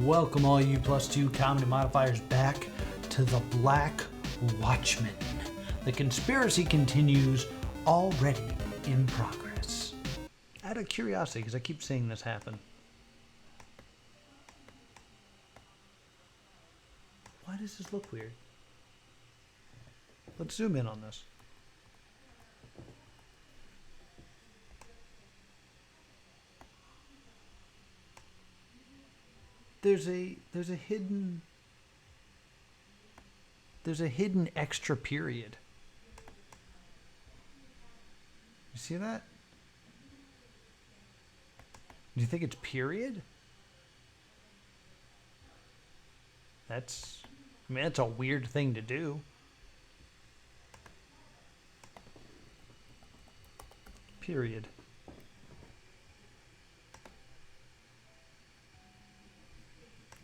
Welcome all you +2 comedy modifiers back to the Black Watchmen. The conspiracy continues, already in progress. Out of curiosity, because I keep seeing this happen. Why does this look weird? Let's zoom in on this. There's a hidden extra period. You see that? Do you think it's period? That's a weird thing to do. Period.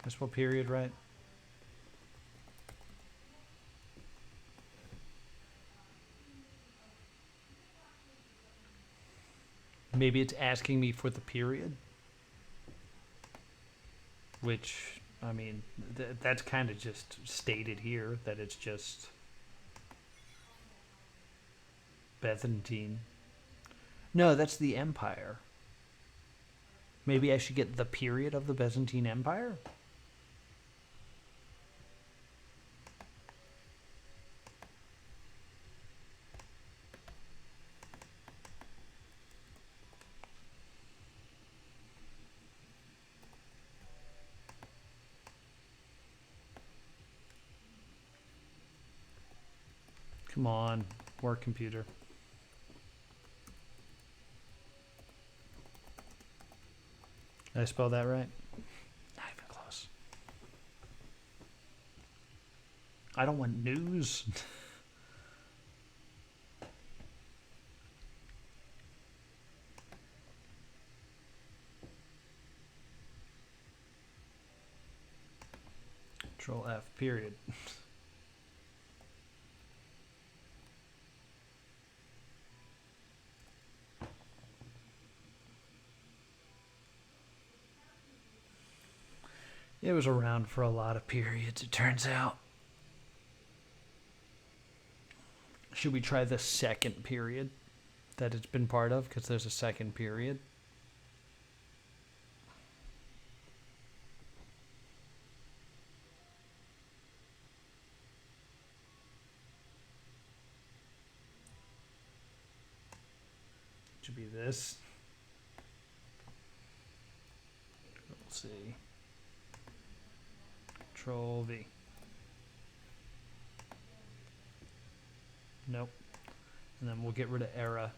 I spell period right? Maybe it's asking me for the period. Which, I mean, that's kind of just stated here, that it's just Byzantine. No, that's the empire. Maybe I should get the period of the Byzantine Empire? Come on, work computer. Did I spell that right? Not even close. I don't want news. Control F, period. It was around for a lot of periods, it turns out. Should we try the second period that it's been part of? Because there's a second period. Should be this. We'll see. Control V. Nope. And then we'll get rid of era.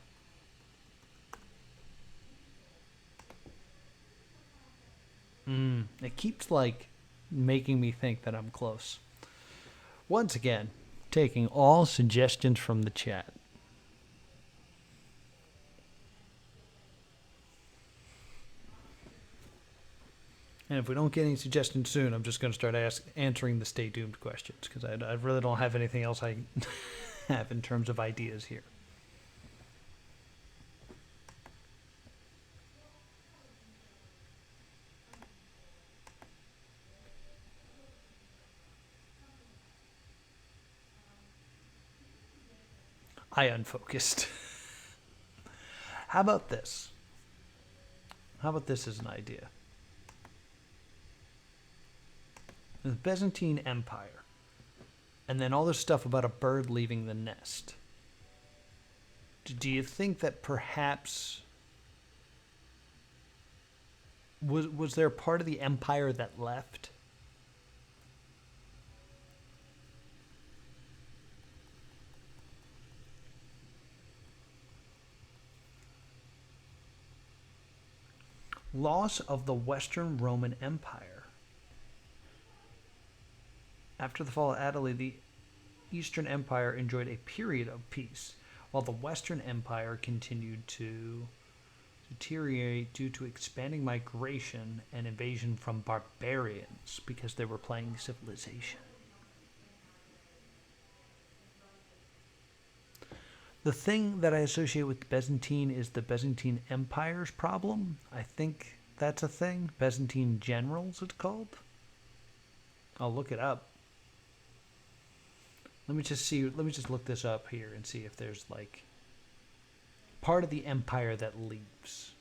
It keeps like making me think that I'm close. Once again, taking all suggestions from the chat. And if we don't get any suggestions soon, I'm just going to start answering the stay doomed questions, because I really don't have anything else I have in terms of ideas here. I unfocused. How about this? How about this as an idea? The Byzantine Empire, and then all this stuff about a bird leaving the nest. Do you think that perhaps was there part of the empire that left? Loss of the Western Roman Empire. After the fall of Italy, the Eastern Empire enjoyed a period of peace, while the Western Empire continued to deteriorate due to expanding migration and invasion from barbarians because they were playing civilization. The thing that I associate with Byzantine is the Byzantine Empire's problem. I think that's a thing. Byzantine generals, it's called. I'll look it up. Let me just look this up here and see if there's like part of the empire that leaves.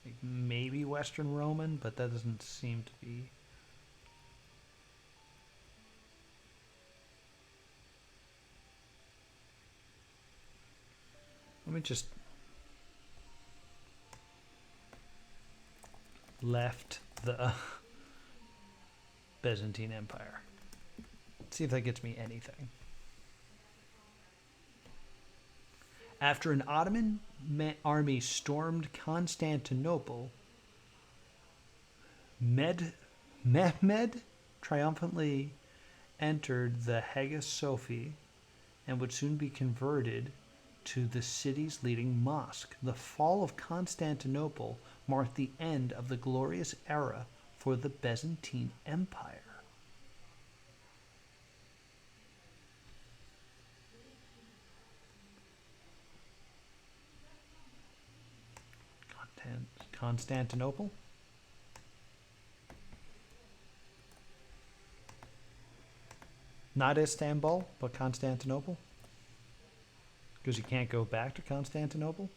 Like maybe Western Roman, but that doesn't seem to be. Let me just left the Byzantine Empire. Let's see if that gets me anything. After an Ottoman army stormed Constantinople, Mehmed triumphantly entered the Hagia Sophia and would soon be converted to the city's leading mosque. The fall of Constantinople marked the end of the glorious era for the Byzantine Empire. Constantinople? Not Istanbul, but Constantinople? Because you can't go back to Constantinople?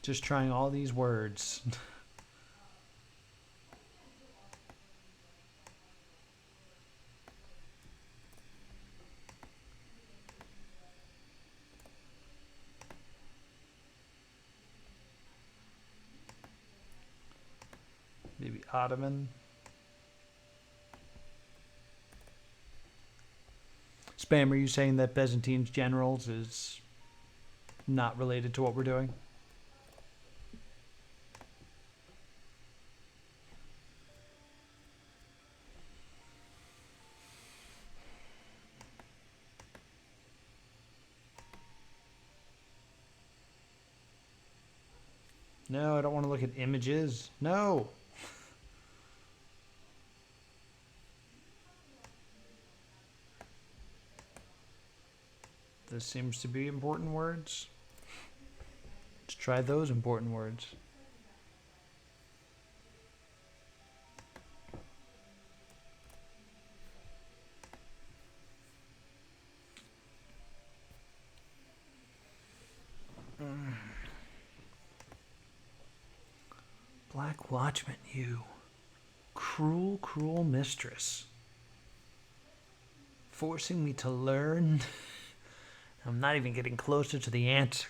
Just trying all these words. Maybe Ottoman. Spam, are you saying that Byzantine generals is not related to what we're doing? No, I don't want to look at images. No. This seems to be important words. Let's try those important words. Black Watchmen, you cruel, cruel mistress. Forcing me to learn. I'm not even getting closer to the answer.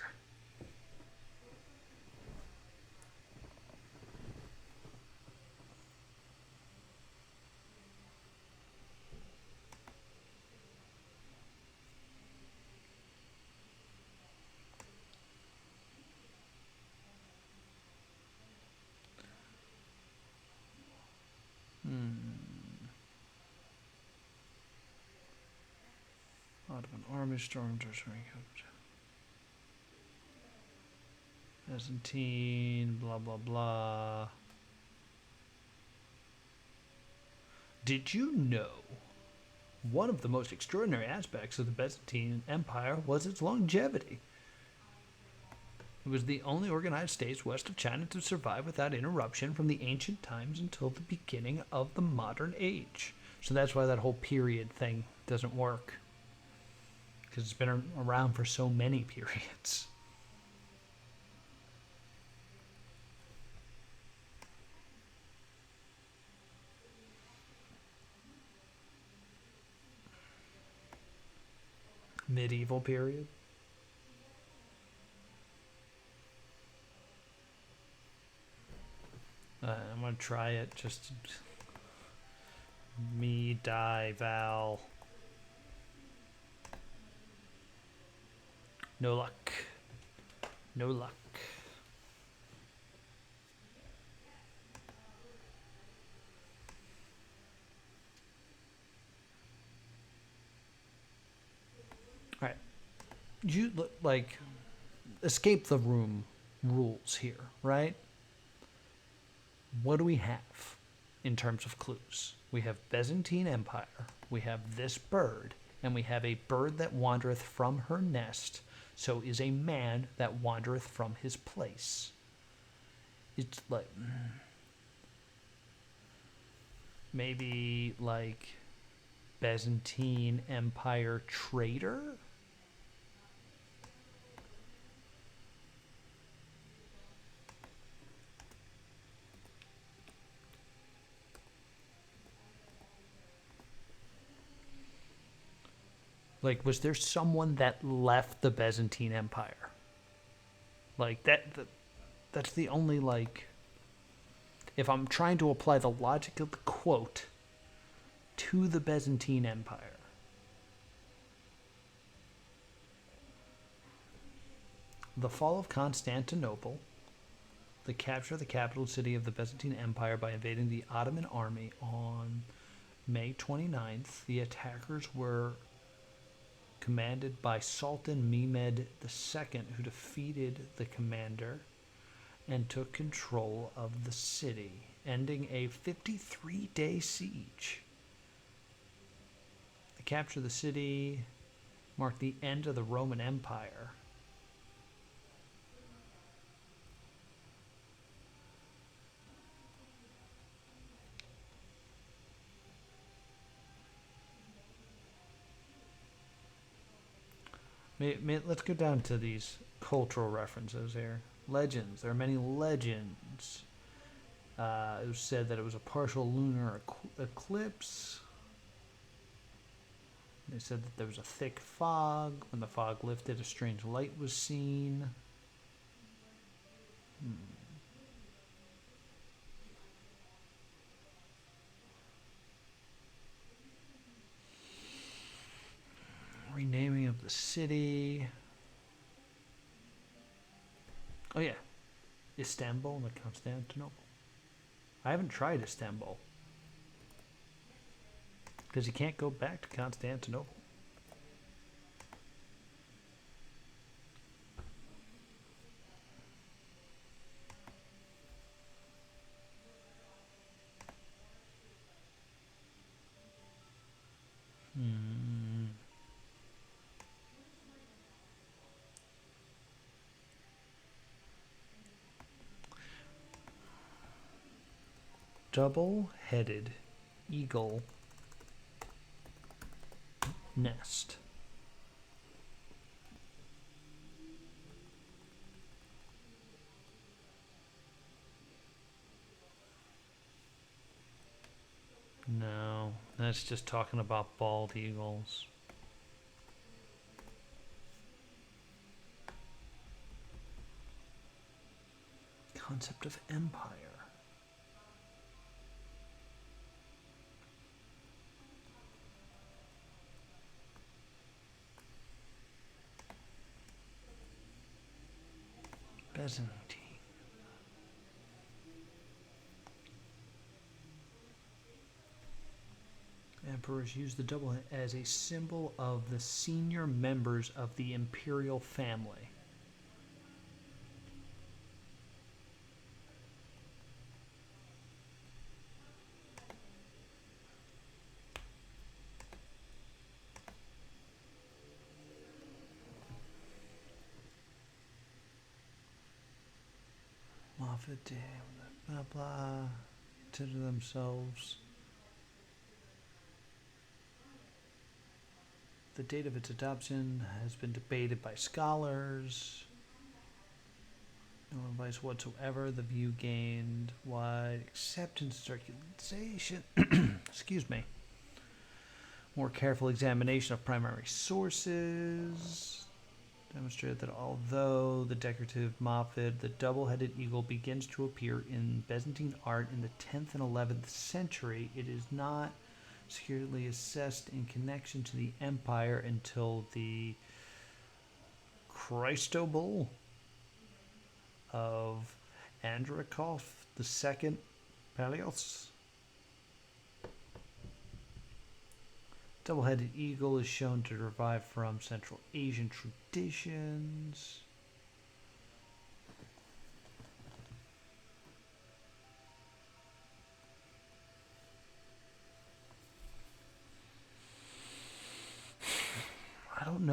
Ottoman army stormed Byzantine, blah, blah, blah. Did you know one of the most extraordinary aspects of the Byzantine Empire was its longevity? It was the only organized state west of China to survive without interruption from the ancient times until the beginning of the modern age. So that's why that whole period thing doesn't work. Because it's been around for so many periods. Medieval period. I'm going to try it. Just me, die, Val. No luck. No luck. Alright. You look like escape the room rules here, right? What do we have in terms of clues? We have Byzantine Empire, we have this bird, and we have a bird that wandereth from her nest, so is a man that wandereth from his place. It's like maybe like Byzantine Empire traitor? Like, was there someone that left the Byzantine Empire? Like that's the only, like, if I'm trying to apply the logic of the quote to the Byzantine Empire. The fall of Constantinople, the capture of the capital city of the Byzantine Empire by invading the Ottoman army on May 29th. The attackers were commanded by Sultan Mehmed II, who defeated the commander and took control of the city, ending a 53-day siege. The capture of the city marked the end of the Roman Empire. Let's go down to these cultural references here. Legends. There are many legends. It was said that it was a partial lunar eclipse. They said that there was a thick fog. When the fog lifted, a strange light was seen. Renaming of the city. Oh yeah, Istanbul and Constantinople. I haven't tried Istanbul because you can't go back to Constantinople. Double-headed eagle nest. No, that's just talking about bald eagles. Concept of empire. Byzantine. Emperors used the double head as a symbol of the senior members of the imperial family. Moffat, blah blah, to themselves. The date of its adoption has been debated by scholars. No advice whatsoever. The view gained wide acceptance and circulation. Excuse me. More careful examination of primary sources demonstrated that although the decorative moffat, the double-headed eagle, begins to appear in Byzantine art in the 10th and 11th century, it is not securely assessed in connection to the empire until the Christobul of Andronikov II Palaeos. Double-headed eagle is shown to derive from Central Asian traditions.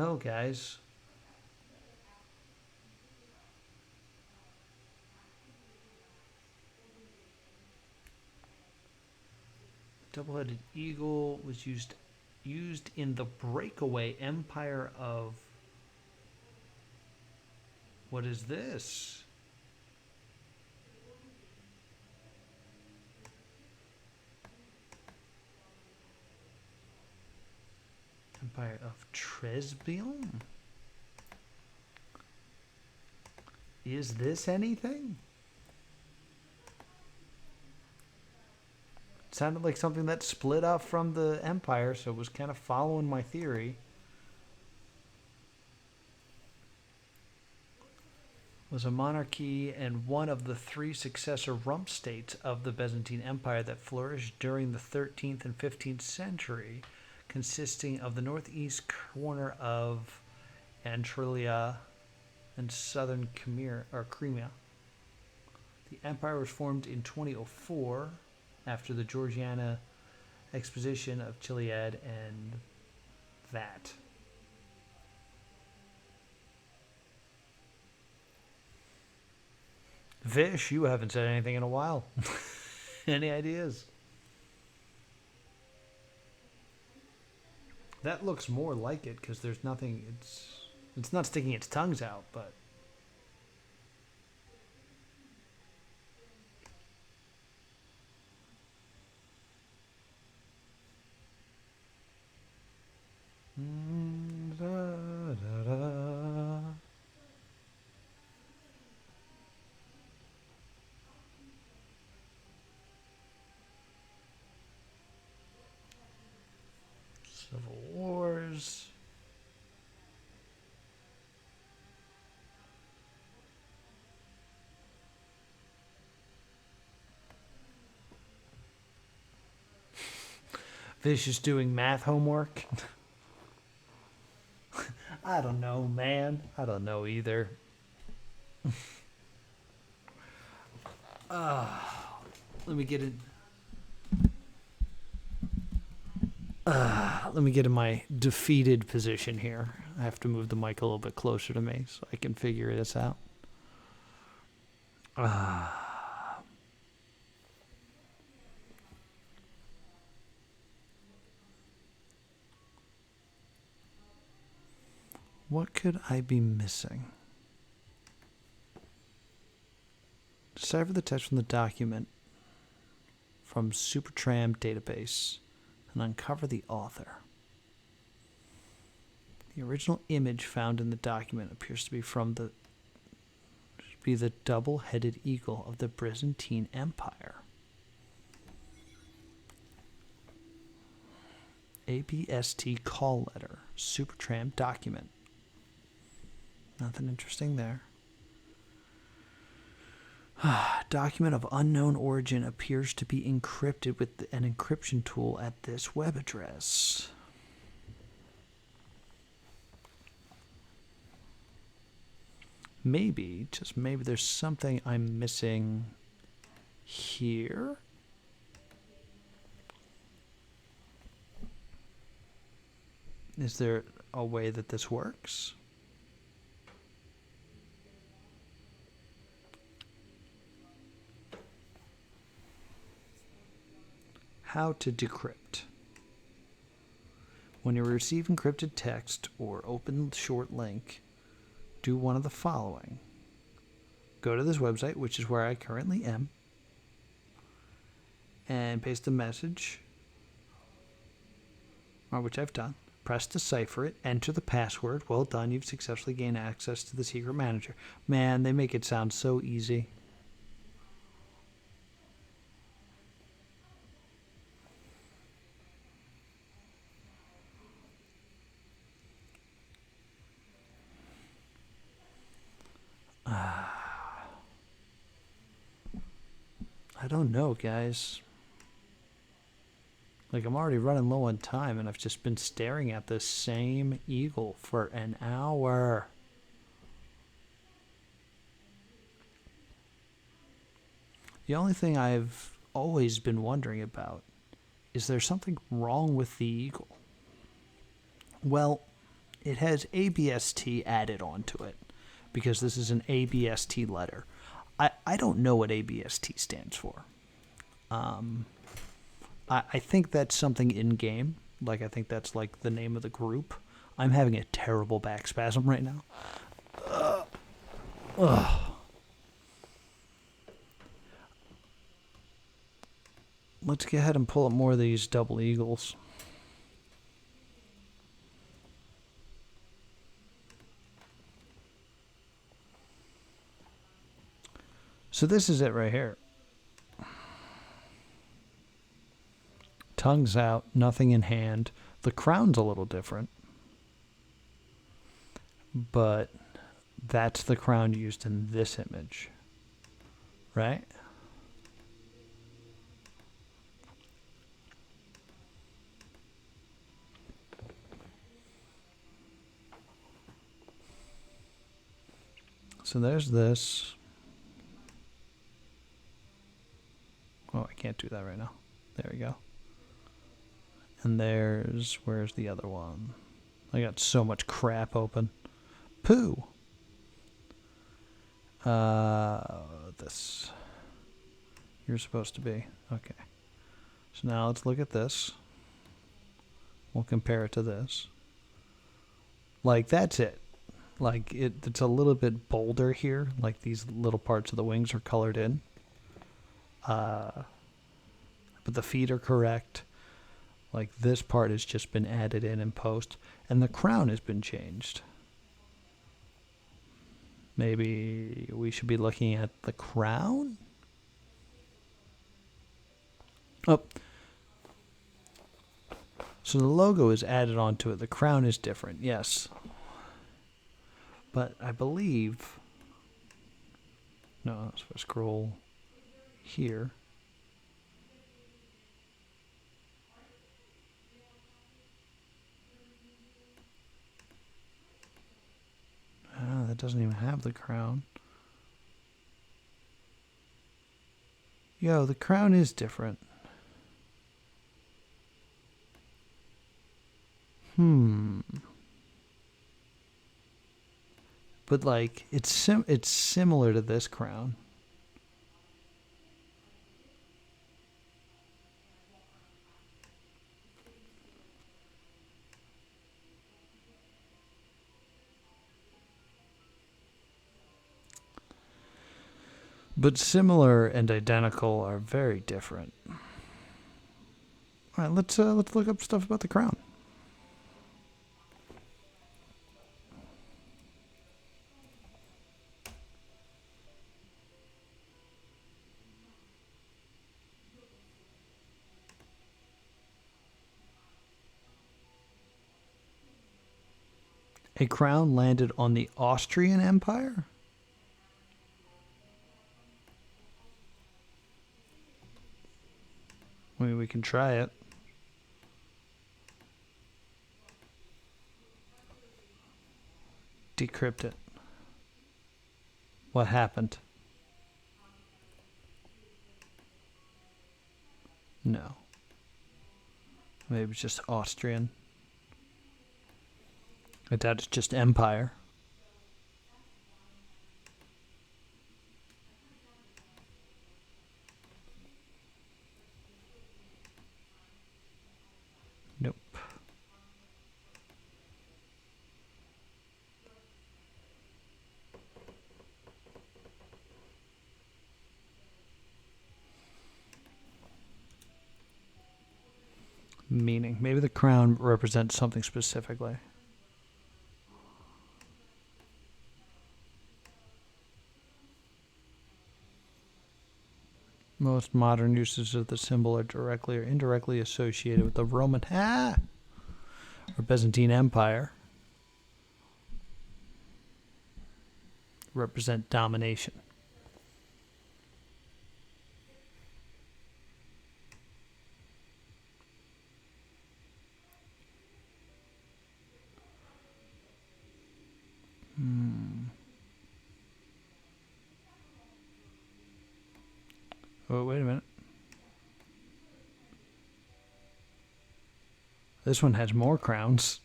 hell, guys? Double-headed eagle was used in the breakaway empire of... What is this? Empire of Tresbion? Is this anything? It sounded like something that split up from the empire, so it was kind of following my theory. Was a monarchy and one of the three successor rump states of the Byzantine Empire that flourished during the 13th and 15th century, consisting of the northeast corner of Anatolia and southern Crimea. The empire was formed in 2004 after the Georgiana exposition of Chiliad and that. Vish, you haven't said anything in a while. Any ideas? That looks more like it because there's nothing. It's not sticking its tongues out, but. Civil Wars. Vish is doing math homework. I don't know, man. I don't know either. Let me get in. Let me get in my defeated position here. I have to move the mic a little bit closer to me so I can figure this out. What could I be missing? Decipher the text from the document from Supertram database and uncover the author. The original image found in the document appears to be from the double-headed eagle of the Byzantine Empire. ABST call letter, Supertram document. Nothing interesting there. Document of unknown origin appears to be encrypted with an encryption tool at this web address. Maybe, just maybe, there's something I'm missing here. Is there a way that this works? How to decrypt. When you receive encrypted text or open short link, do one of the following. Go to this website, which is where I currently am, and paste the message, or which I've done. Press decipher it, enter the password. Well done, you've successfully gained access to the secret manager. Man, they make it sound so easy. I don't know, guys. Like, I'm already running low on time, and I've just been staring at this same eagle for an hour. The only thing I've always been wondering about is there something wrong with the eagle? Well, it has ABST added onto it because this is an ABST letter. I don't know what ABST stands for. I think that's something in game. Like, I think that's like the name of the group. I'm having a terrible back spasm right now. Ugh. Let's go ahead and pull up more of these double eagles. So this is it right here. Tongues out, nothing in hand. The crown's a little different. But that's the crown used in this image. Right? So there's this. Oh, I can't do that right now. There we go. And where's the other one? I got so much crap open. Pooh. This. You're supposed to be. Okay. So now let's look at this. We'll compare it to this. Like, that's it. Like, it's a little bit bolder here. Like, these little parts of the wings are colored in. But the feet are correct. Like, this part has just been added in post. And the crown has been changed. Maybe we should be looking at the crown? Oh. So the logo is added onto it. The crown is different, yes. But I believe... No, so I scroll here. That doesn't even have the crown. Yo, the crown is different. But like, it's similar to this crown. But similar and identical are very different. All right, let's look up stuff about the crown. A crown landed on the Austrian Empire? I mean, we can try it. Decrypt it. What happened? No. Maybe it's just Austrian. I doubt it's just Empire. Nope. Meaning. Maybe the crown represents something specifically. Most modern uses of the symbol are directly or indirectly associated with the Roman or Byzantine Empire. Represent domination. Oh, wait a minute. This one has more crowns.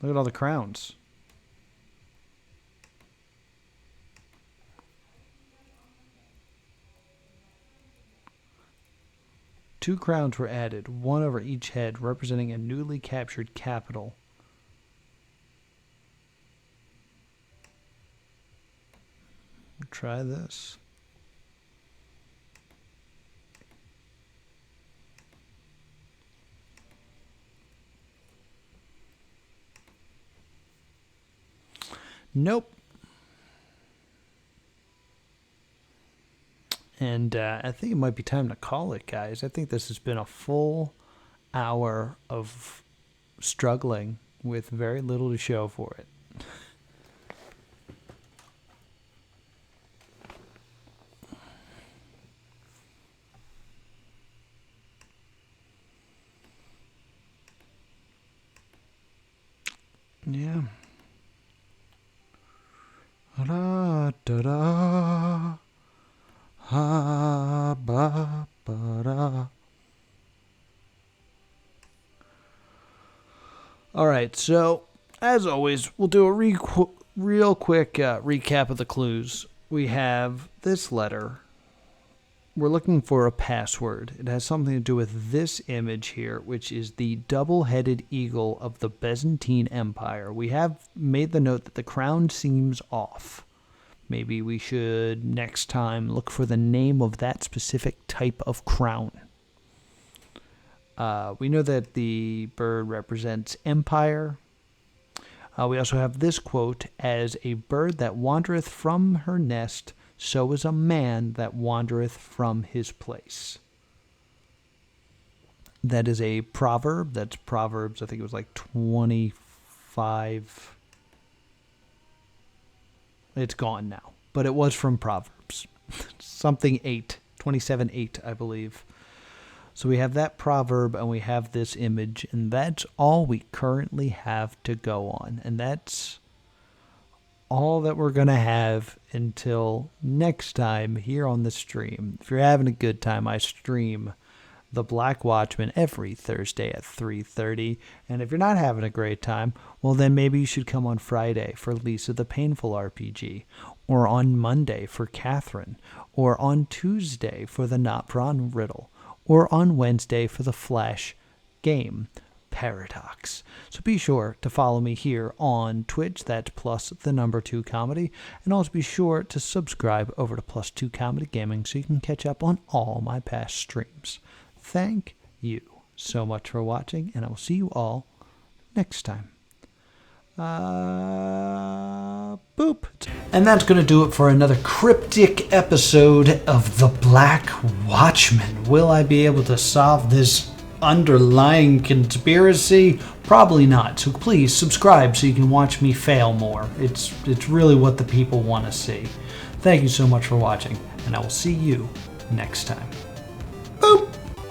Look at all the crowns. 2 crowns were added, one over each head, representing a newly captured capital. Try this. Nope. And I think it might be time to call it, guys. I think this has been a full hour of struggling with very little to show for it. Yeah. Da da da. Ha ba ba da. All right, so as always, we'll do a real quick recap of the clues. We have this letter. We're looking for a password. It has something to do with this image here, which is the double-headed eagle of the Byzantine Empire. We have made the note that the crown seems off. Maybe we should next time look for the name of that specific type of crown. We know that the bird represents empire. We also have this quote, as a bird that wandereth from her nest, so is a man that wandereth from his place. That is a proverb. That's Proverbs, I think it was like 25. It's gone now, but it was from Proverbs. Something 8, 27:8, I believe. So we have that proverb and we have this image, and that's all we currently have to go on. And that's all that we're going to have until next time here on the stream. If you're having a good time, I stream The Black Watchmen every Thursday at 3:30. And if you're not having a great time, well, then maybe you should come on Friday for Lisa the Painful RPG, or on Monday for Catherine, or on Tuesday for the Not Prawn Riddle, or on Wednesday for the Flash game Paradox. So be sure to follow me here on Twitch, that's +2 comedy, and also be sure to subscribe over to +2 comedy gaming so you can catch up on all my past streams. Thank you so much for watching, and I will see you all next time. Boop. And that's going to do it for another cryptic episode of The Black Watchmen. Will I be able to solve this underlying conspiracy? Probably not. So please subscribe so you can watch me fail more. It's really what the people want to see. Thank you so much for watching, and I will see you next time.